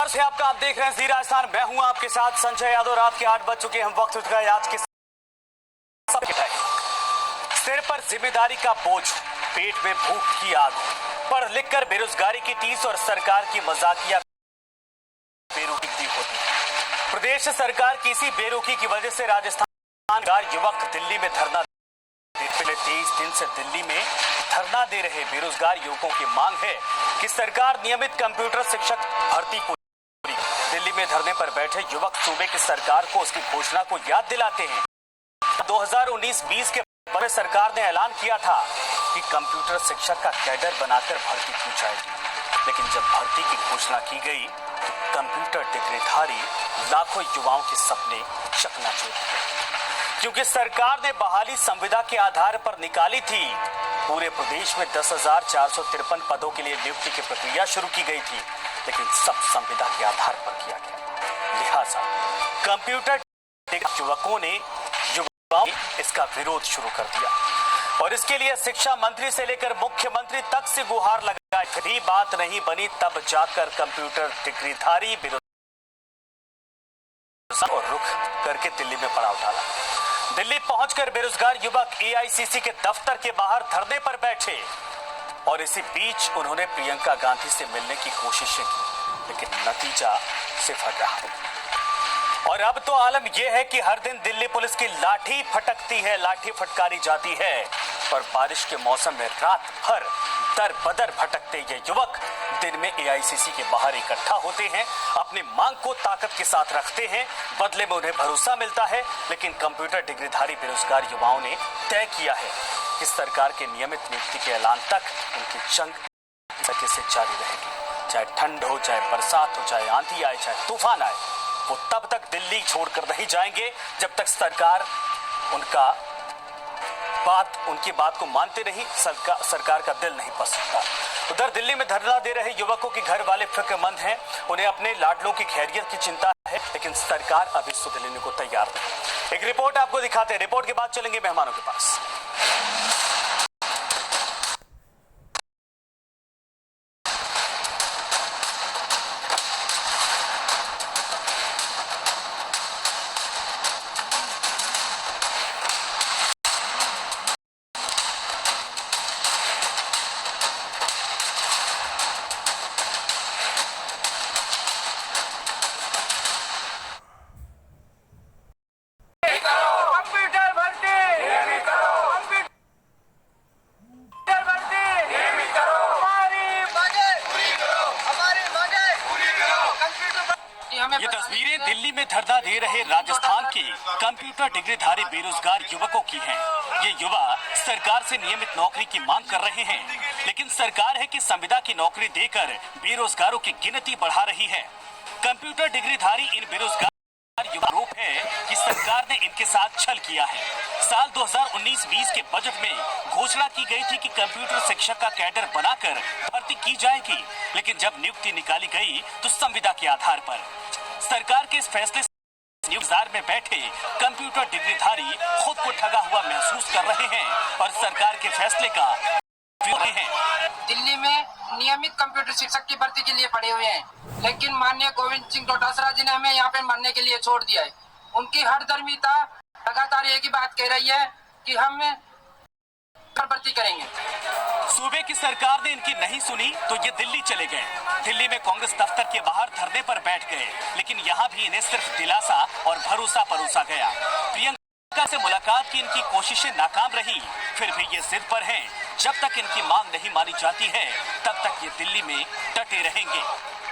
से आपका आप देख रहे हैं जी राजस्थान। मैं हूं आपके साथ संजय यादव। रात के 8 बज चुके हैं। हम वक्त उठ गए आज के सिर पर जिम्मेदारी का बोझ, पेट में भूख की आग, पढ़ लिख कर बेरोजगारी की टीस और सरकार की मजाकिया बेरुखी होती है। प्रदेश सरकार की इसी बेरुखी की वजह से राजस्थान युवक दिल्ली में धरना पिछले 23 दिन से दिल्ली में धरना दे रहे बेरोजगार युवकों की मांग है कि सरकार नियमित कंप्यूटर शिक्षक भर्ती को। दिल्ली में धरने पर बैठे युवक सूबे की सरकार को उसकी घोषणा को याद दिलाते हैं। 2019-20 के बजट सरकार ने ऐलान किया था कि कंप्यूटर शिक्षक का कैडर बनाकर भर्ती की जाएगी, लेकिन जब भर्ती की घोषणा की गई तो कंप्यूटर डिग्रीधारी लाखों युवाओं के सपने चकनाचूर हो गए, क्योंकि सरकार ने बहाली संविदा के आधार पर निकाली थी। पूरे प्रदेश में 10,453 पदों के लिए नियुक्ति की प्रक्रिया शुरू की गई थी, लेकिन सब संविदा के आधार पर किया गया। लिहाजा कंप्यूटर युवकों ने इसका विरोध शुरू कर दिया और इसके लिए शिक्षा मंत्री से लेकर मुख्यमंत्री तक से गुहार लगाई। फिर बात नहीं बनी, तब जाकर कंप्यूटर डिग्रीधारी और रुख करके दिल्ली में पड़ाव डाला। दिल्ली पहुंचकर बेरोजगार युवक एआईसीसी के दफ्तर के बाहर धरने पर बैठे और इसी बीच उन्होंने प्रियंका गांधी से मिलने की कोशिशें की, लेकिन नतीजा सिफर रहा। और अब तो आलम यह है कि हर दिन दिल्ली पुलिस की लाठी फटकती है, लाठी फटकारी जाती है और बारिश के मौसम में रात भर दर बदर भटकते ये युवक दिन में एआईसीसी के बाहर इकट्ठा होते हैं, अपनी मांग को ताकत के साथ रखते हैं, बदले में उन्हें भरोसा मिलता है। लेकिन कंप्यूटर डिग्रीधारी बेरोजगार युवाओं ने तय किया है कि सरकार के नियमित नियुक्ति के ऐलान तक उनकी जंग से जारी रहेगी। चाहे ठंड हो, चाहे बरसात हो, चाहे आंधी आए, चाहे तूफान आए, वो तब तक दिल्ली छोड़कर नहीं जाएंगे जब तक सरकार उनकी बात को मानते नहीं, सरकार का दिल नहीं पस सकता। उधर दिल्ली में धरना दे रहे युवकों के घर वाले फिक्रमंद हैं, उन्हें अपने लाडलों की खैरियत की चिंता है, लेकिन सरकार अभी सुध लेने को तैयार नहीं। एक रिपोर्ट आपको दिखाते हैं, रिपोर्ट के बाद चलेंगे मेहमानों के पास। ये तस्वीरें दिल्ली में धरना दे रहे राजस्थान के कंप्यूटर डिग्रीधारी बेरोजगार युवकों की हैं। ये युवा सरकार से नियमित नौकरी की मांग कर रहे हैं, लेकिन सरकार है कि संविदा की नौकरी देकर बेरोजगारों की गिनती बढ़ा रही है। कंप्यूटर डिग्रीधारी इन बेरोजगार युवा आरोप है कि सरकार ने इनके साथ छल किया है। साल 2019-20 के बजट में घोषणा की गई थी कि कंप्यूटर शिक्षक का कैडर बनाकर भर्ती की जाएगी, लेकिन जब नियुक्ति निकाली गई तो संविदा के आधार पर। सरकार के इस फैसले से इंतजार में बैठे कंप्यूटर डिग्रीधारी खुद को ठगा हुआ महसूस कर रहे हैं और सरकार के फैसले का विरोध हैं। दिल्ली में नियमित कंप्यूटर शिक्षक की भर्ती के लिए पड़े हुए हैं, लेकिन माननीय गोविंद सिंह डोटासरा जी ने हमें यहाँ पे मरने के लिए छोड़ दिया है। उनकी हठधर्मिता लगातार एक ही बात कह रही है कि हम भर्ती करेंगे। सूबे की सरकार ने इनकी नहीं सुनी तो ये दिल्ली चले गए। दिल्ली में कांग्रेस दफ्तर के बाहर धरने पर बैठ गए, लेकिन यहाँ भी इन्हें सिर्फ दिलासा और भरोसा परोसा गया। प्रियंका से मुलाकात की इनकी कोशिशें नाकाम रही, फिर भी ये जिद पर हैं। जब तक इनकी मांग नहीं मानी जाती है तब तक ये दिल्ली में डटे रहेंगे।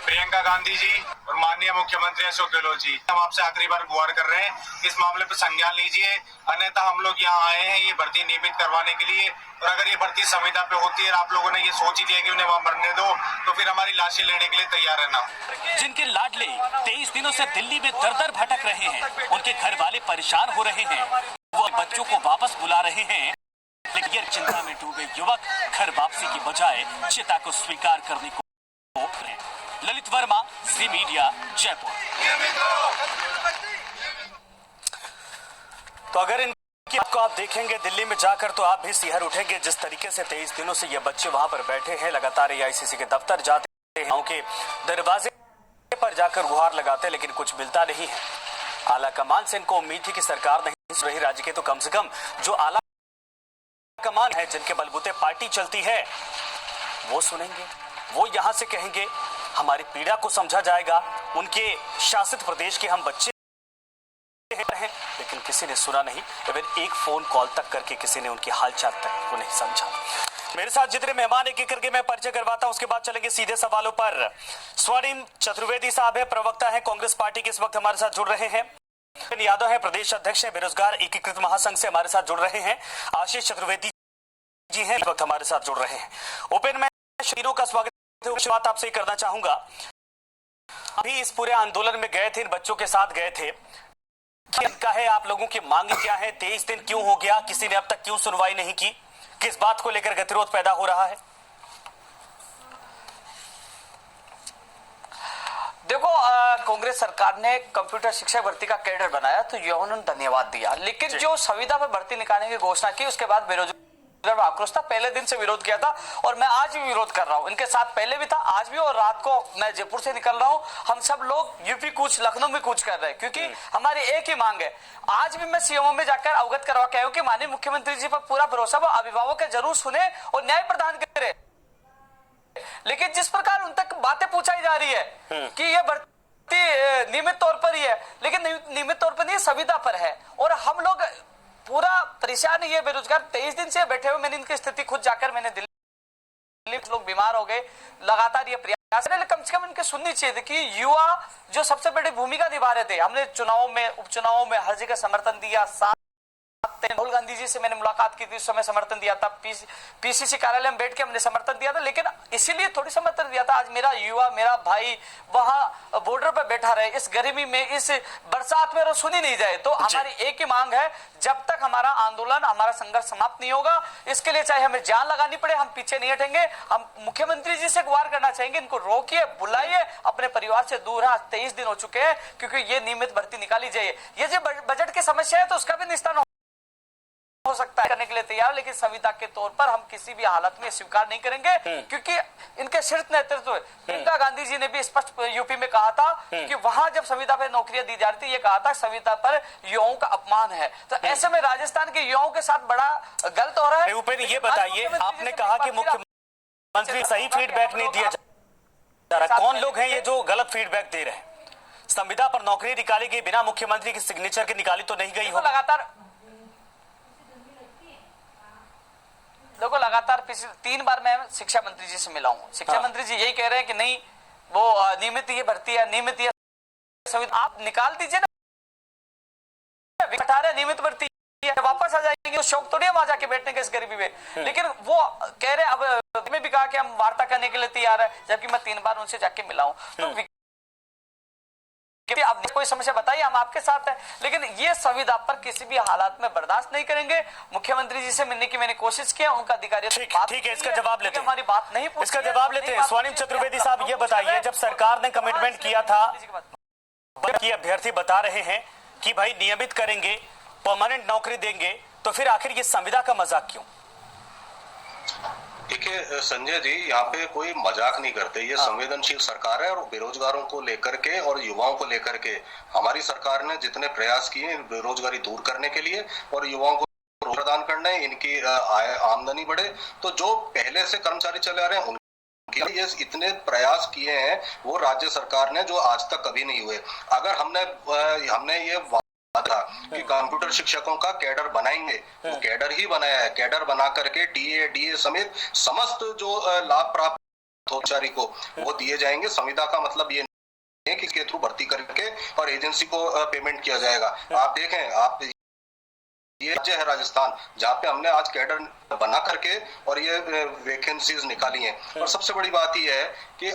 प्रियंका गांधी जी और माननीय मुख्यमंत्री अशोक गहलोत जी, हम आपसे आखिरी बार गुहार कर रहे हैं, इस मामले पर संज्ञान लीजिए, अन्यथा हम लोग यहाँ आए हैं ये भर्ती नियमित करवाने के लिए। और अगर ये भर्ती संविदा पे होती है और आप लोगों ने ये सोच ही लिया कि उन्हें वहाँ मरने दो, तो फिर हमारी लाशें लेने के लिए तैयार रहना। जिनके लाडले 23 दिनों से दिल्ली में दर-दर भटक रहे हैं, उनके घर वाले परेशान हो रहे हैं, वो बच्चों को वापस बुला रहे हैं, लेकिन चिंता में डूबे युवक घर वापसी की बजाय चिता को स्वीकार करने को। ललित वर्मा, जी मीडिया, जयपुर। तो अगर इनकी आपको आप देखेंगे दिल्ली में जाकर तो आप भी सिहर उठेंगे। जिस तरीके से 23 दिनों से ये बच्चे वहां पर बैठे हैं, लगातार एआईसीसी के दफ्तर जाते हैं, गांव के दरवाजे पर जाकर गुहार लगाते हैं, लेकिन कुछ मिलता नहीं है। आला कमान से इनको उम्मीद थी कि सरकार नहीं सुन रही राज्य के, तो कम से कम जो आला कमान है, जिनके बलबूते पार्टी चलती है, वो सुनेंगे, वो यहां से कहेंगे, हमारी पीड़ा को समझा जाएगा। उनके शासित प्रदेश के हम बच्चे हैं, लेकिन किसी ने सुना नहीं। इवन एक फोन कॉल तक करके किसी ने उनकी हालचाल तक को नहीं समझा। मेरे साथ जितने मेहमान एक एक करके मैं परिचय करवाता हूं, उसके बाद चलेंगे सीधे सवालों पर। स्वर्णिम चतुर्वेदी साहब है, प्रवक्ता है कांग्रेस पार्टी के, इस वक्त हमारे साथ जुड़ रहे हैं। यादव है, प्रदेश अध्यक्ष है बेरोजगार एकीकृत महासंघ से, हमारे साथ जुड़ रहे हैं। आशीष चतुर्वेदी जी हैं, इस वक्त हमारे साथ जुड़ रहे हैं। ओपन में तीनों का स्वागत है। बात आपसे करना चाहूंगा, अभी इस पूरे आंदोलन में गए थे, इन बच्चों के साथ गए थे, क्या है आप लोगों की मांग क्या है? 23 दिन क्यों हो गया? किसी ने अब तक क्यों सुनवाई नहीं की? किस बात को लेकर गतिरोध पैदा हो रहा है? देखो, कांग्रेस सरकार ने कंप्यूटर शिक्षक भर्ती का कैडर बनाया तो ये उन्होंने धन्यवाद दिया, लेकिन जो संविदा पर भर्ती निकालने की घोषणा की उसके बाद बेरोजगार आक्रोश था। पहले दिन से विरोध किया था और मैं आज भी विरोध कर रहा हूं। इनके साथ पहले भी था, आज भी, और रात को मैं जयपुर से निकल रहा हूं। हम सब लोग यूपी कूच, लखनऊ में कूच कर रहे हैं, क्योंकि हमारी एक ही मांग है। आज भी मैं सीएमओ में जाकर अवगत करवा के आया हूं कि माननीय मुख्यमंत्री जी पर पूरा भरोसा, वो अभिभावक के जरूर सुने और न्याय प्रदान करे, लेकिन जिस प्रकार उन तक बातें पूछाई जा रही है कि ये भर्ती नियमित तौर पर ही है, लेकिन नियमित तौर पर नहीं, संविदा पर है। और हम लोग पूरा परेशान, ये बेरोजगार 23 दिन से बैठे हुए। मैंने इनकी स्थिति खुद जाकर, मैंने दिल्ली लोग बीमार हो गए, लगातार ये प्रयास, कम से कम इनके सुननी चाहिए थी कि युवा जो सबसे बड़ी भूमिका निभा रहे थे। हमने चुनावों में, उपचुनावों में हर जगह समर्थन दिया। राहुल गांधी जी से मैंने मुलाकात की थी, उस समय समर्थन दिया था। पीसीसी कार्यालय में बैठ के हमने समर्थन दिया था, लेकिन इसीलिए थोड़ी समर्थन दिया था, आज मेरा युवा, मेरा भाई वहां बॉर्डर पर बैठा रहे, इस गर्मी में, इस बरसात में, सुनी नहीं जाए। तो हमारी एक ही मांग है, जब तक हमारा आंदोलन, हमारा संघर्ष समाप्त नहीं होगा, इसके लिए चाहे हमें जान लगानी पड़े, हम पीछे नहीं हटेंगे। हम मुख्यमंत्री जी से गुहार करना चाहेंगे, इनको रोकिए, बुलाइए, अपने परिवार से दूर है। 23 दिन हो चुके हैं, क्योंकि ये नियमित भर्ती निकाली जाए। ये जो बजट की समस्या है तो उसका भी निस्तारण हो सकता है, करने के लिए तैयार, लेकिन संविदा के तौर पर हम किसी भी हालत में स्वीकार नहीं करेंगे, क्योंकि इनके शीर्ष नेतृत्व, प्रियंका गांधी जी ने भी स्पष्ट यूपी में कहा था कि वहां जब संविदा पर नौकरियां दी जा रही थी, ये कहा था संविदा पर युवाओं का अपमान है। तो ऐसे में राजस्थान के युवाओं के साथ बड़ा गलत हो रहा है। ऊपर ये बताइए, आपने कहा कि मुख्यमंत्री सही फीडबैक नहीं दिया जा रहा, कौन लोग हैं ये जो गलत फीडबैक दे रहे हैं? संविदा पर नौकरी निकाली गई बिना मुख्यमंत्री की सिग्नेचर के निकाली तो नहीं गई हो? लगातार 3 बार मैं शिक्षा मंत्री जी से मिला हूं। शिक्षा मंत्री जी यही कह रहे हैं कि नहीं, वो नियमित ये भर्ती है, नियमित ये संविदा आप निकाल दीजिए ना, 18 नियमित भर्ती है, वापस आ जाएंगे। तो शौक थोड़ी है वहां जाके बैठने के इस गरीबी में, लेकिन वो कह रहे, अब में भी कहा कि हम वार्ता करने के लिए तैयार है, जबकि मैं 3 बार उनसे जाके मिला हूं। तो आप कोई समस्या बताइए, हम आपके साथ हैं, लेकिन ये संविदा पर किसी भी हालात में बर्दाश्त नहीं करेंगे। मुख्यमंत्री जी से मिलने की मैंने कोशिश की, उनका अधिकारी ठीक है, इसका जवाब लेते हैं, हमारी बात नहीं, इसका जवाब लेते हैं। स्वर्णिम चतुर्वेदी साहब, ये बताइए, जब सरकार ने कमिटमेंट किया था कि अभ्यर्थी बता रहे हैं कि भाई नियमित करेंगे, परमानेंट नौकरी देंगे, तो फिर आखिर ये संविदा का मजाक क्यों? देखिए संजय जी, यहाँ पे कोई मजाक नहीं करते। ये संवेदनशील सरकार है और बेरोजगारों को लेकर के और युवाओं को लेकर के हमारी सरकार ने जितने प्रयास किए बेरोजगारी दूर करने के लिए और युवाओं को प्रदान करने, इनकी आमदनी बढ़े, तो जो पहले से कर्मचारी चले आ रहे हैं उनके ये इतने प्रयास किए हैं वो राज्य सरकार ने, जो आज तक कभी नहीं हुए। अगर हमने ये था कि कंप्यूटर शिक्षकों का कैडर बनाएंगे, वो कैडर ही बनाया है। कैडर बना करके टीए, डीए समेत समस्त जो लाभ प्राप्त कर्मचारी को वो दिए जाएंगे। संविदा का मतलब ये नहीं है कि इसके थ्रू भर्ती करके और एजेंसी को पेमेंट किया जाएगा। आप देखें, आप ये राज्य है राजस्थान, जहाँ पे हमने आज कैडर बना करके और ये वैकेंसीज निकाली हैं। और सबसे बड़ी बात यह है कि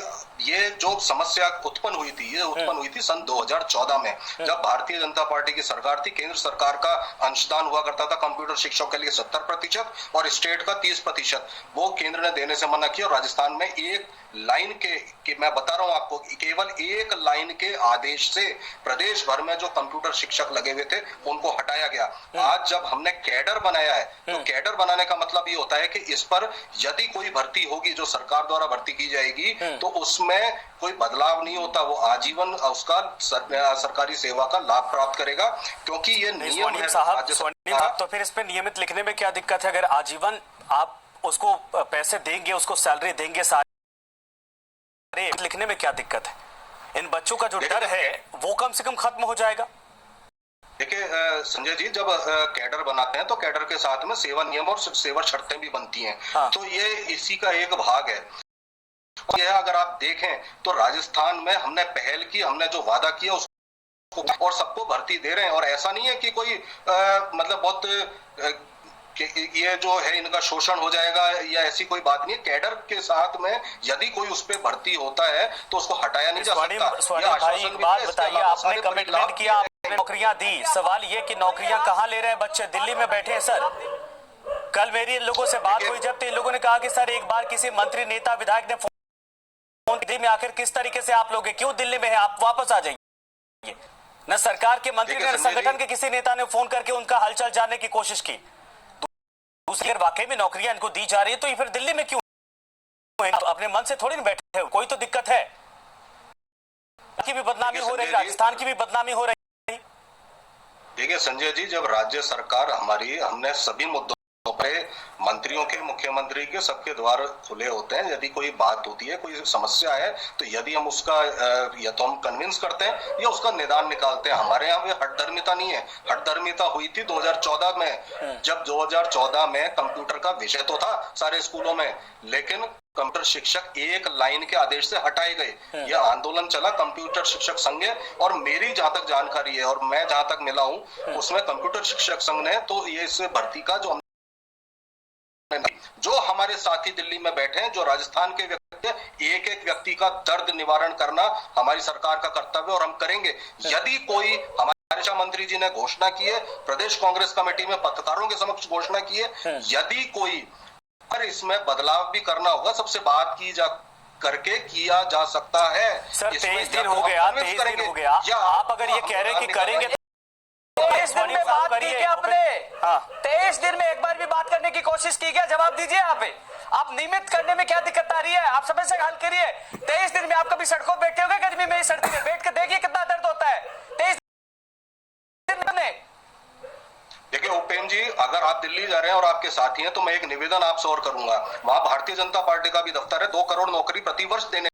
ये जो समस्या उत्पन्न हुई थी, ये उत्पन्न हुई थी सन 2014 में, जब भारतीय जनता पार्टी की सरकार थी। केंद्र सरकार का अंशदान हुआ करता था कंप्यूटर शिक्षक के लिए 70% और स्टेट का 30%। वो केंद्र ने देने से मना किया और राजस्थान में एक लाइन के मैं बता रहा हूं आपको, केवल एक लाइन के आदेश से प्रदेश भर में जो कंप्यूटर शिक्षक लगे हुए थे उनको हटाया गया। आज जब हमने कैडर बनाया है, तो कैडर बनाने का मतलब ये होता है कि इस पर यदि कोई भर्ती होगी जो सरकार द्वारा भर्ती की जाएगी, तो उसमें कोई बदलाव नहीं होता, वो आजीवन उसका सरकारी सेवा का लाभ प्राप्त करेगा, क्योंकि ये नियम है राज्य सरकार। तो फिर इसमें नियमित लिखने में क्या दिक्कत है? अगर आजीवन आप उसको पैसे देंगे, उसको सैलरी देंगे, सारे लिखने में क्या दिक्कत है? इन बच्चों का जो डर है वो कम से कम खत्म हो जाएगा। देखिए संजय जी, जब कैडर बनाते हैं तो कैडर के साथ में सेवा नियम और सेवा शर्तें भी बनती हैं। हाँ। तो ये इसी का एक भाग है। यह अगर आप देखें तो राजस्थान में हमने पहल की, हमने जो वादा किया उसको और सबको भर्ती दे रहे हैं। और ऐसा नहीं है कि कोई मतलब बहुत ये जो है इनका शोषण हो जाएगा या ऐसी कोई बात नहीं है। कैडर के साथ में यदि कोई उस पर भर्ती होता है तो उसको हटाया नहीं जा सकता। भाई एक बात बताइए, आपने कमिटमेंट किया, आपने नौकरियां दी, सवाल ये कि नौकरियां कहां ले रहे हैं बच्चे? दिल्ली में बैठे हैं सर। कल मेरी इन लोगों से बात हुई जब, तो इन लोगों ने कहा कि सर एक बार किसी मंत्री, नेता, विधायक ने फोन दिल्ली में आखिर किस तरीके से आप लोग क्यों दिल्ली में है, आप वापस आ जाइए। न सरकार के मंत्री ने, संगठन के किसी नेता ने फोन करके उनका हालचाल जानने की कोशिश की। दूसरी, अगर वाकई में नौकरियां इनको दी जा रही है तो ये फिर दिल्ली में क्यों है? अपने मन से थोड़ी ना बैठे हो, कोई तो दिक्कत है। की भी बदनामी हो रही, राजस्थान की भी बदनामी हो रही। देखिए संजय जी, जब राज्य सरकार हमने सभी मुद्दों पे मंत्रियों के, मुख्यमंत्री के, सबके द्वार खुले होते हैं। यदि कोई बात होती है, कोई समस्या है, तो यदि हम उसका या तो हम कन्विंस करते हैं या उसका निदान निकालते हैं। हमारे यहाँ पे हठधर्मिता नहीं है। हठधर्मिता हुई थी 2014 में, जब 2014 में कंप्यूटर का विषय तो था सारे स्कूलों में, लेकिन कंप्यूटर शिक्षक एक लाइन के आदेश से हटाए गए। यह आंदोलन चला कंप्यूटर शिक्षक संघ, और मेरी जहां तक जानकारी है और मैं जहां तक मिला हूं उसमें कंप्यूटर शिक्षक संघ ने तो ये इस भर्ती का जो हमारे साथी दिल्ली में बैठे हैं, जो राजस्थान के व्यक्ति, एक एक व्यक्ति का दर्द निवारण करना हमारी सरकार का कर्तव्य और हम करेंगे। यदि कोई, हमारे शिक्षा मंत्री जी ने घोषणा की है, प्रदेश कांग्रेस कमेटी में पत्रकारों के समक्ष घोषणा की है, यदि कोई पर इसमें बदलाव भी करना होगा, सबसे बात की जा करके किया जा सकता है। सर 23 दिन हो गया, 23 दिन हो गया। आप अगर ये कह रहे हैं कि करेंगे, 23 दिन में बात की क्या आपने? 23 दिन में एक बार भी बात करने की कोशिश की क्या? जवाब दीजिए। आप नियमित करने में क्या दिक्कत आ रही है? आप समय से हल करिए। 23 दिन में आप कभी सड़कों पर बैठे होंगे? गर्मी में सर्दी में बैठ के देखिए कितना दर्द होता है 23 दिन में। देखिए उपेंद्र जी, अगर आप दिल्ली जा रहे हैं और आपके साथी हैं तो मैं एक निवेदन आपसे और करूंगा। वहां भारतीय जनता पार्टी का भी दफ्तर है, 2 करोड़ नौकरी प्रतिवर्ष देने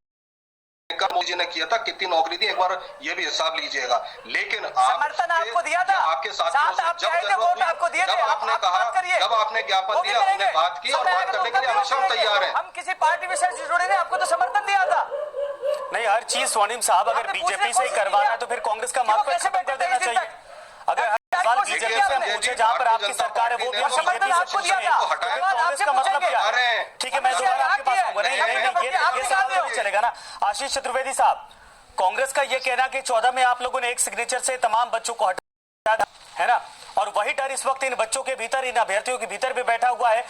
का मोदी जी ने किया था। कितनी नौकरी दी, एक बार ये भी हिसाब लीजिएगा। लेकिन समर्थन आपको दिया था, आपके साथियों से जब आपने कहा, जब आपने ज्ञापन दिया, हमने बात की और बात करने के लिए हमेशा हम तैयार हैं। हम किसी पार्टी में से जुड़े नहीं, आपको तो समर्थन दिया था। नहीं, हर चीज स्वर्णिम साहब अगर बीजेपी से ही करवाना है तो फिर कांग्रेस का मार्ग खत्म कर देना चाहिए। अगर सवाल बीजेपी से हम पूछे जहां पर आपकी सरकार है वो भी समर्थन आपको दिया था, कांग्रेस का मतलब क्या है? ठीक है, मैं दोबारा आपके पास आऊंगा। नहीं, ये सवाल तो नहीं चलेगा ना। आशीष चतुर्वेदी साहब, कांग्रेस का ये कहना कि 14 में आप लोगों ने एक सिग्नेचर से तमाम बच्चों को हटाया है ना, और वही डर इस वक्त इन बच्चों के भीतर, इन अभ्यर्थियों के भीतर भी बैठा हुआ है।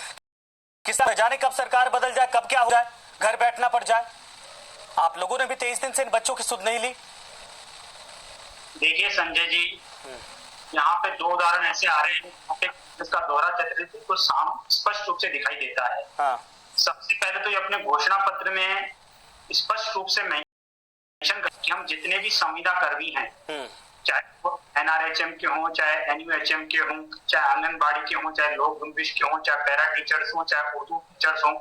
किस जाने कब सरकार बदल जाए, कब क्या हो जाए, घर बैठना पड़ जाए। आप लोगों ने भी 23 दिन से इन बच्चों की सुध नहीं ली। देखिए संजय जी, यहाँ पे 2 उदाहरण ऐसे आ रहे हैं जिसका दोहरा चरित्र बिल्कुल स्पष्ट रूप से दिखाई देता है। सबसे पहले तो ये अपने घोषणा पत्र में स्पष्ट रूप से मेंशन कर कि हम जितने भी संविदा कर्मी हैं, चाहे वो NRHM के हों, चाहे NUHM के हों, चाहे आंगनबाड़ी के हों, चाहे लोक विश के हों, चाहे पैरा टीचर्स हों, चाहे उर्दू टीचर्स हों,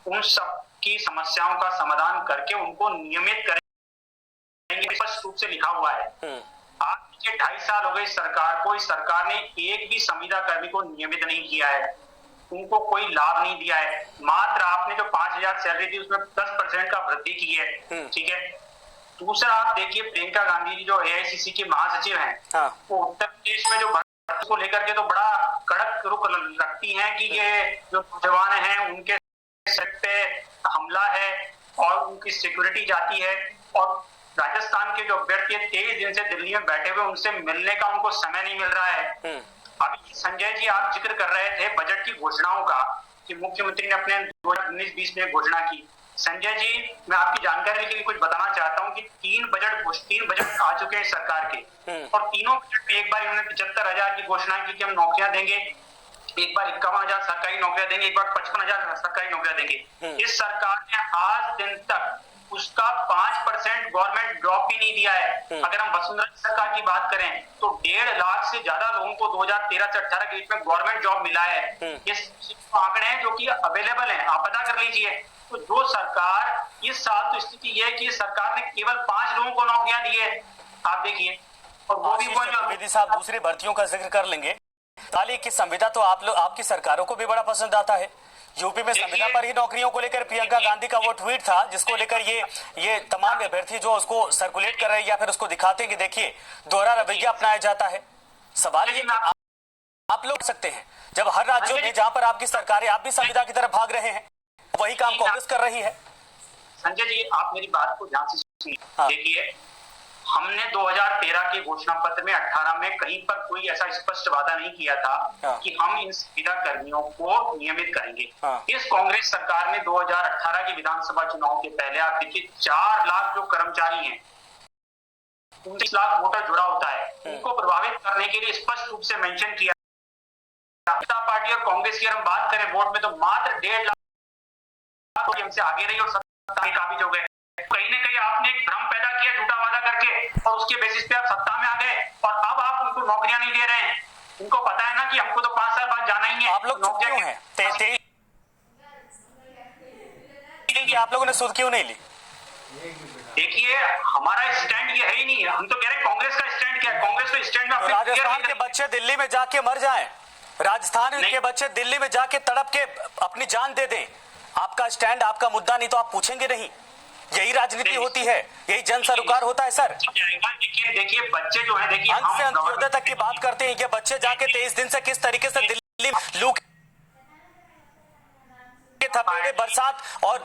उन सब की समस्याओं का समाधान करके उनको नियमित करेंगे, स्पष्ट रूप से लिखा हुआ है। आज 2.5 साल हो गए सरकार को, इस सरकार ने एक भी संविदा कर्मी को नियमित नहीं किया है, उनको कोई लाभ नहीं दिया है। मात्र आपने जो 5,000 सैलरी दी उसमें 10% का वृद्धि की है, ठीक है। दूसरा आप देखिए, प्रियंका गांधी जी जो AICC के महासचिव हैं, वो उत्तर प्रदेश में जो को लेकर के तो बड़ा कड़क रुख रखती हैं कि ये जो नौजवान हैं उनके सर पे हमला है और उनकी सिक्योरिटी जाती है, और राजस्थान के जो अभ्यर्थी 23 दिन से दिल्ली में बैठे हुए उनसे मिलने का उनको समय नहीं मिल रहा है। अभी संजय जी आप जिक्र कर रहे थे बजट की घोषणाओं का कि मुख्यमंत्री ने अपने 2019-20 में घोषणा की। संजय जी मैं आपकी जानकारी के लिए कुछ बताना चाहता हूं कि 3 बजट आ चुके हैं सरकार के, और तीनों बजट में एक बार इन्होंने 75,000 की घोषणा की कि हम नौकरियां देंगे, एक बार 51,000 सरकारी नौकरियां देंगे, एक बार 55,000 सरकारी नौकरियां देंगे। इस सरकार ने आज दिन तक उसका 5% गवर्नमेंट जॉब भी नहीं दिया है। अगर हम वसुंधरा सरकार की बात करें तो 1.5 लाख से ज्यादा लोगों को 2013 से 18 के बीच में गवर्नमेंट जॉब मिला है। ये आंकड़े हैं जो कि अवेलेबल हैं, आप पता कर लीजिए। तो जो सरकार इस साल तो स्थिति यह है कि सरकार ने केवल 5 लोगों को नौकरियां दी है, आप देखिए, और वो भी चतुर्वेदी साहब दूसरी भर्तियों का जिक्र कर लेंगे। ताली की संविदा तो आपकी सरकारों को भी बड़ा पसंद आता है। यूपी में संविदा पर ही नौकरियों को लेकर प्रियंका गांधी का वो ट्वीट था जिसको लेकर ये तमाम अभ्यर्थी जो उसको सर्कुलेट कर रहे हैं या फिर उसको दिखाते हैं कि देखिए दोहरा रवैया अपनाया जाता है। सवाल ये आप लोग सकते हैं जब हर राज्यों में जहां पर आपकी सरकारें आप भी संविदा की तरफ भाग रहे हैं, वही काम कांग्रेस कर रही है। संजय जी आप मेरी बात को ध्यान से सुनिए। देखिए हमने 2013 के घोषणा पत्र में 18 में कहीं पर कोई ऐसा स्पष्ट वादा नहीं किया था कि हम इन संविदा कर्मियों को नियमित करेंगे। इस कांग्रेस सरकार ने 2018 के विधानसभा चुनाव के पहले आप देखिए 4 लाख जो कर्मचारी हैं, 19 लाख वोटर जुड़ा होता है, उनको प्रभावित करने के लिए स्पष्ट रूप से मेंशन किया। जनता पार्टी और कांग्रेस की अगर हम बात करें वोट में तो मात्र 1.5 लाख हमसे आगे रही और सत्ता के काबिज हो गए। कहीं ना कहीं आपने एक भ्रम पैदा किया झूठा वादा करके, और उसके बेसिस पे आप सत्ता में आ गए और अब आप उनको नौकरियां नहीं दे रहे हैं। उनको पता है ना कि हमको तो 5 साल बाद जाना ही है। आप लोग चुप क्यों हैं? आप लोगों ने सुध क्यों नहीं ली? देखिए हमारा स्टैंड ये है ही नहीं है। हम तो कह रहे हैं कांग्रेस का स्टैंड क्या है? कांग्रेस तो स्टैंड में राजस्थान के बच्चे दिल्ली में जाके मर जाएं, राजस्थान के बच्चे दिल्ली में जाके तड़प के अपनी जान दे दें, आपका स्टैंड आपका मुद्दा नहीं तो आप पूछेंगे नहीं। यही राजनीति होती है, यही जन सरोकार होता है सर। देखिए बच्चे जो है देखिए अंत से अंत्योदय तक की बात करते हैं कि बच्चे जाके 23 दिन से किस तरीके से दिल्ली लू के थपेड़े बरसात और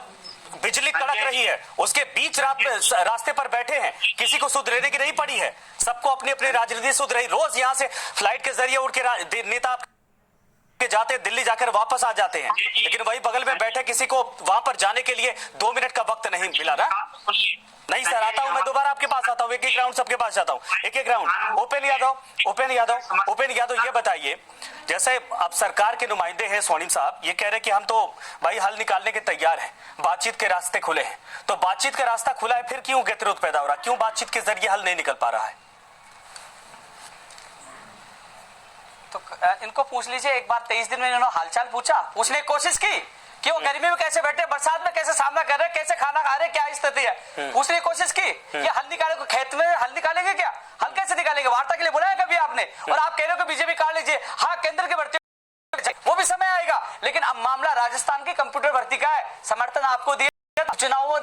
बिजली कड़क रही है, उसके बीच रास्ते पर बैठे हैं, किसी को सुध लेने की नहीं पड़ी है, सबको अपनी अपनी राजनीति सुध रही। रोज यहाँ से फ्लाइट के जरिए उड़ के नेता जाते दिल्ली जाकर वापस आ जाते हैं, लेकिन वही बगल में बैठे किसी को वहां पर जाने के लिए 2 मिनट का वक्त नहीं मिला ना। नहीं सर आता हूं मैं दोबारा आपके पास आता हूं, एक राउंड सबके पास जाता हूं, एक राउंड। ओपन यादव ये बताइए, जैसे अब सरकार के नुमाइंदे हैं स्वर्णिम साहब, ये कह रहे कि हम तो भाई हल निकालने के तैयार हैं, बातचीत के रास्ते खुले हैं। तो बातचीत का रास्ता खुला है, फिर क्यों गतिरोध पैदा हो रहा है? क्यों बातचीत के जरिए हल नहीं निकल पा रहा है? तो इनको पूछ लीजिए, एक बार 23 दिन में इन्होंने हालचाल पूछने की कोशिश की कि वो गर्मी में कैसे बैठे, बरसात में कैसे सामना कर रहे हैं, कैसे खाना खा रहे हैं, क्या स्थिति है, पूछने की कोशिश की कि हल निकाले, खेत में हल निकालेंगे क्या? हल कैसे निकालेंगे? वार्ता के लिए बुलाया कभी आपने? और आप कह रहे हो कि बीजेपी काट लीजिए। हाँ केंद्र की भर्ती वो भी समय आएगा, लेकिन अब मामला राजस्थान की कंप्यूटर भर्ती का है, समर्थन आपको दिया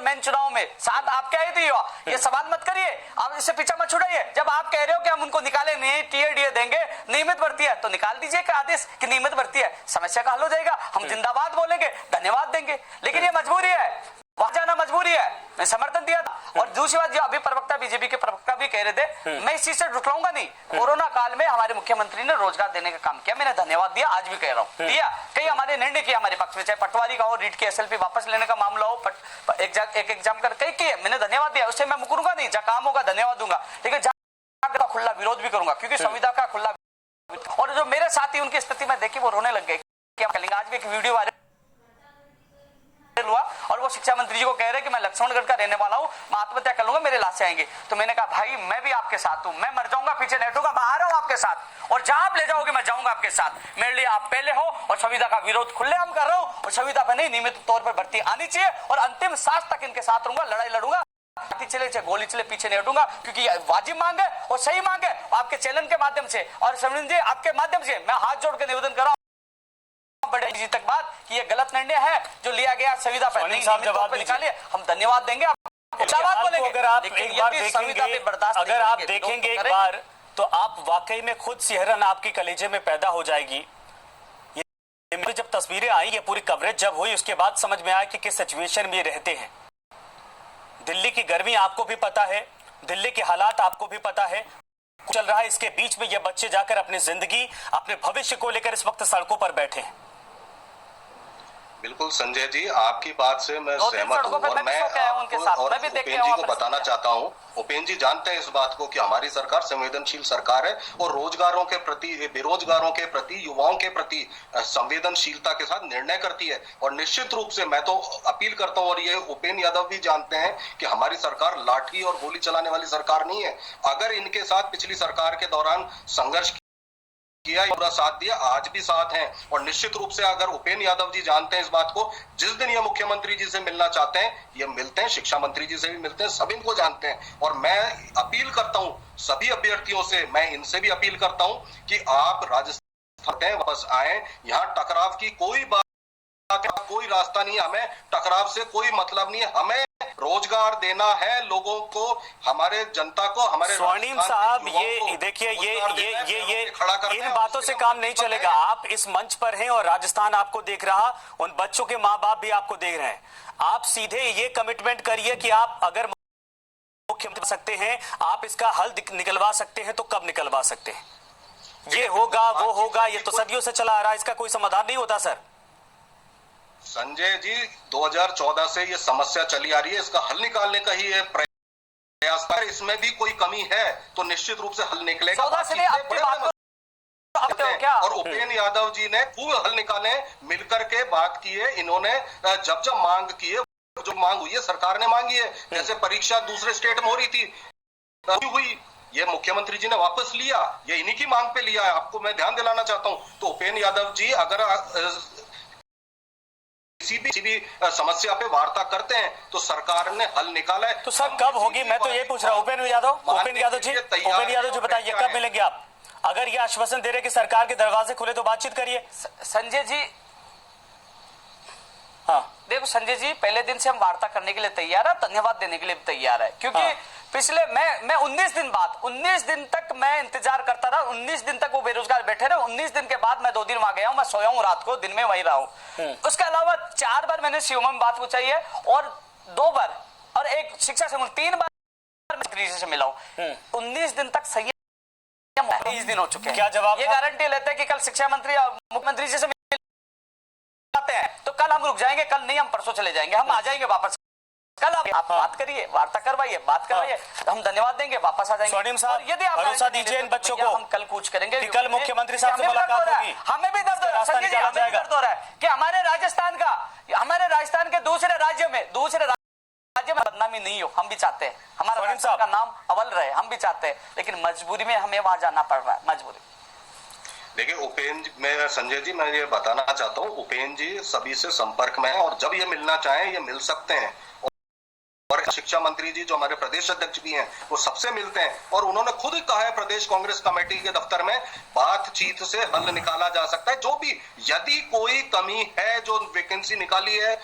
मेन चुनाव में साथ आपके आए थे। ये सवाल मत करिए, आप इससे पीछा मत छुड़ाइए। जब आप कह रहे हो कि हम उनको निकाले नहीं, टीएडीए देंगे, नियमित भर्ती है तो निकाल दीजिए का आदेश कि नियमित भर्ती है, समस्या का हल हो जाएगा। हम जिंदाबाद बोलेंगे, धन्यवाद देंगे, लेकिन ये मजबूरी है, वहां जाना मजबूरी है। मैं समर्थन दिया था। और दूसरी बात जो अभी प्रवक्ता बीजेपी के प्रवक्ता भी कह रहे थे, मैं इस चीज से रुकलाऊंगा नहीं। कोरोना काल में हमारे मुख्यमंत्री ने रोजगार देने का काम किया, मैंने धन्यवाद दिया, आज भी कह रहा हूँ दिया। कई हमारे निर्णय किया हमारे पक्ष में, चाहे पटवारी का हो, रीट की एसएलपी वापस लेने का मामला हो, एक एग्जाम कर कई किए, मैंने धन्यवाद दिया, उससे मैं मुकरूंगा नहीं। जहाँ काम होगा धन्यवाद दूंगा, लेकिन जहाँ खुला विरोध भी करूंगा, क्योंकि संविदा का खुला। और जो मेरे साथी उनकी स्थिति में देखी वो रोने लग गए। आज भी एक वीडियो वायरल हुआ और वो शिक्षा मंत्री जी को कह रहे कि मैं लक्ष्मणगढ़ का रहने वाला हूं, मैं आत्महत्या कर लूंगा, मेरे लाशें आएंगे। तो मैंने कहा भाई मैं भी आपके साथ हूं, मैं मर जाऊंगा पीछे नहीं हटूंगा, मैं आ रहा हूं आपके साथ, और जहां आप ले जाओगे मैं जाऊंगा आपके साथ। मेरे लिए आप पहले हो, और संविदा का विरोध खुलेआम कर रहा हूं, और संविदा पर नहीं नियमित तौर पर भर्ती आनी चाहिए, और अंतिम सांस तक इनके साथ रहूंगा, लड़ाई लड़ूंगा, चले चाहे गोली चले, पीछे नहीं हटूंगा, क्योंकि वाजिब मांग है और सही मांग है। आपके चैनल के माध्यम से और समझ जी आपके माध्यम से मैं हाथ जोड़ के निवेदन कर रहा हूं बड़े जी तक बात कि ये गलत निर्णय है जो लिया गया संविदा पर नहीं निकालिए, हम धन्यवाद देंगे। अगर आप देखेंगे एक बार तो आप वाकई में खुद सिहरन आपके कलेजे में पैदा हो जाएगी। ये जब तस्वीरें आई, ये पूरी कवरेज जब हुई, उसके बाद समझ में आया कि किस सिचुएशन में रहते हैं। दिल्ली की गर्मी आपको भी पता है, दिल्ली के हालात आपको भी पता है चल रहा है। इसके बीच में ये बच्चे जाकर अपनी जिंदगी, अपने भविष्य को लेकर इस वक्त सड़कों पर बैठे हैं। बिल्कुल संजय जी, आपकी बात से मैं सहमत हूँ और मैं उनके साथ और मैं भी उपेंद्र जी को बताना चाहता हूँ। उपेंद्र जी जानते हैं इस बात को कि हमारी सरकार संवेदनशील सरकार है और रोजगारों के प्रति, बेरोजगारों के प्रति, युवाओं के प्रति संवेदनशीलता के साथ निर्णय करती है। और निश्चित रूप से मैं तो अपील करता हूँ, और ये उपेंद्र यादव भी जानते हैं कि हमारी सरकार लाठी और गोली चलाने वाली सरकार नहीं है। अगर इनके साथ पिछली सरकार के दौरान संघर्ष किया, पूरा साथ दिया, आज भी साथ हैं। और निश्चित रूप से अगर उपेंद्र यादव जी जानते हैं इस बात को, जिस दिन ये मुख्यमंत्री जी से मिलना चाहते हैं ये मिलते हैं, शिक्षा मंत्री जी से भी मिलते हैं, सब इनको जानते हैं। और मैं अपील करता हूं सभी अभ्यर्थियों से, मैं इनसे भी अपील करता हूं कि आप राजस्थान वापस आए। यहाँ टकराव की कोई बात, कोई रास्ता नहीं है, हमें टकराव से कोई मतलब नहीं है। हमें रोजगार देना है लोगों को, हमारे जनता को, हमारे स्वर्णिम साहब, ये देखिए, ये इन बातों से काम नहीं चलेगा। आप इस मंच पर हैं और राजस्थान आपको देख रहा, उन बच्चों के माँ बाप भी आपको देख रहे हैं। आप सीधे ये कमिटमेंट करिए कि आप अगर मुख्यमंत्री सकते हैं, आप इसका हल निकलवा सकते हैं, तो कब निकलवा सकते हैं? ये होगा, वो होगा, ये तो सदियों से चला आ रहा है, इसका कोई समाधान नहीं होता सर। संजय जी, 2014 से ये समस्या चली आ रही है, इसका हल निकालने का ही है प्रयास। पर इसमें भी कोई कमी है तो निश्चित रूप से हल निकलेगा। और उपेंद्र यादव जी ने खूब हल निकाले, मिलकर के बात की है इन्होंने। जब जब मांग की है, जो मांग हुई है सरकार ने मांगी है, जैसे परीक्षा दूसरे स्टेट में हो रही थी हुई, ये मुख्यमंत्री जी ने वापस लिया, ये इन्हीं की मांग पे लिया है। आपको मैं ध्यान दिलाना चाहता हूं। तो उपेंद्र यादव जी अगर किसी भी समस्या पे वार्ता करते हैं तो सरकार ने हल निकाला है। तो सर कब होगी, मैं तो ये पूछ रहा हूँ उपेंद्र यादव जी बताइए कब मिलेंगे आप? अगर ये आश्वासन दे रहे कि सरकार के दरवाजे खुले तो बातचीत करिए। संजय जी, हाँ देखो संजय जी, पहले दिन से हम वार्ता करने के लिए तैयार है, धन्यवाद देने के लिए भी तैयार है, क्योंकि पिछले मैं 19 दिन बाद, 19 दिन तक मैं इंतजार करता रहा। 19 दिन तक वो बेरोजगार बैठे रहे। 19 दिन के बाद मैं 2 दिन वहां गया हूं, मैं सोया हूं रात को, दिन में वहीं रहा हूं। उसके अलावा 4 बार मैंने सीएम में बात पूछाई है और 2 बार और एक शिक्षा से 3 बार मंत्री से मिला हूं। 19 दिन तक सही 20 दिन हो चुके हैं। क्या जवाब? ये गारंटी लेते हैं कि कल शिक्षा मंत्री और मुख्यमंत्री जी से मिलते हैं तो कल हम रुक जाएंगे, कल नहीं हम परसों चले जाएंगे, हम आ जाएंगे वापस। कल आप बात करिए, वार्ता करवाइए, बात करवाइए, हम धन्यवाद देंगे, वापस आ जाएंगे। स्वर्णिम साहब, यदि आप भरोसा दीजिए इन बच्चों को, हम कल कुछ करेंगे, कल मुख्यमंत्री साहब से मुलाकात होगी। हमें भी दर्द हो रहा है संजय जी, हमें भी दर्द हो रहा है कि हमारे राजस्थान के दूसरे राज्य में बदनामी नहीं हो। हम भी चाहते हैं हमारा राजस्थान का नाम अव्वल रहे, हम भी चाहते हैं, लेकिन मजबूरी में हमें वहां जाना पड़ रहा है, मजबूरी। देखिए उपेंद्र, मैं संजय जी, मैं ये बताना चाहता हूँ, उपेंद्र जी सभी से संपर्क में है और जब ये मिलना चाहें ये मिल सकते हैं। और शिक्षा मंत्री जी जो हमारे प्रदेश अध्यक्ष भी हैं वो सबसे मिलते हैं और उन्होंने खुद ही कहा है प्रदेश कांग्रेस कमेटी के दफ्तर में बातचीत से हल निकाला जा सकता है। जो भी यदि कोई कमी है, जो वैकेंसी निकाली है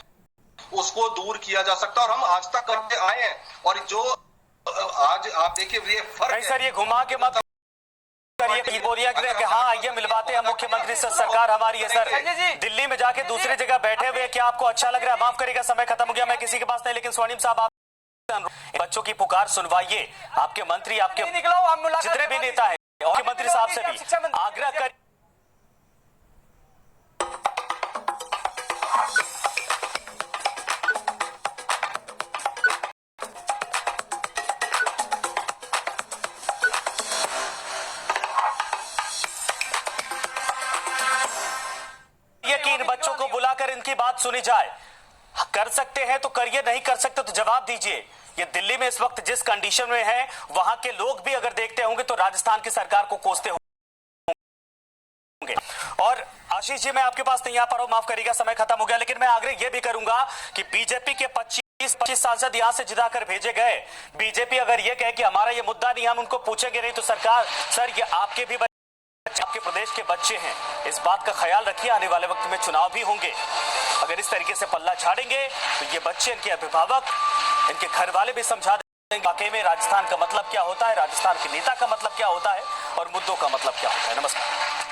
उसको दूर किया जा सकता है और हम आज तक करते आए हैं। और जो आज आप देखिए ये फर्क है सर, ये घुमा के मत करिए, बोलिए कि हाँ आइए मिलवाते हैं मुख्यमंत्री से, सरकार हमारी है। सर दिल्ली में जाके दूसरी जगह बैठे हुए क्या आपको अच्छा लग रहा है? माफ करिएगा, समय खत्म हो गया, मैं किसी के पास नहीं, लेकिन स्वर्णिम साहब आप बच्चों की पुकार सुनवाइए। आपके मंत्री, आपके जितने भी नेता है, मुख्यमंत्री साहब से भी आग्रह कर कि इन बच्चों को बुलाकर इनकी बात सुनी जाए। कर सकते हैं तो करिए, नहीं कर सकते तो जवाब दीजिए। ये दिल्ली में इस वक्त जिस कंडीशन में है, वहां के लोग भी अगर देखते होंगे तो राजस्थान की सरकार को कोसते होंगे। और आशीष जी, मैं आपके पास नहीं आ पा रहा हूं, माफ करिएगा, समय खत्म हो गया, लेकिन मैं आग्रह यह भी करूंगा कि बीजेपी के 25 सांसद यहां से जिताकर भेजे गए, बीजेपी अगर यह कहे कि हमारा ये मुद्दा नहीं, हम उनको पूछेंगे नहीं, तो सरकार, सर ये आपके भी आपके प्रदेश के बच्चे हैं, इस बात का ख्याल रखिए, आने वाले वक्त में चुनाव भी होंगे। अगर इस तरीके से पल्ला झाड़ेंगे तो ये बच्चे, इनके अभिभावक, इनके घर वाले भी समझा वाकई में राजस्थान का मतलब क्या होता है, राजस्थान के नेता का मतलब क्या होता है और मुद्दों का मतलब क्या होता है। नमस्कार।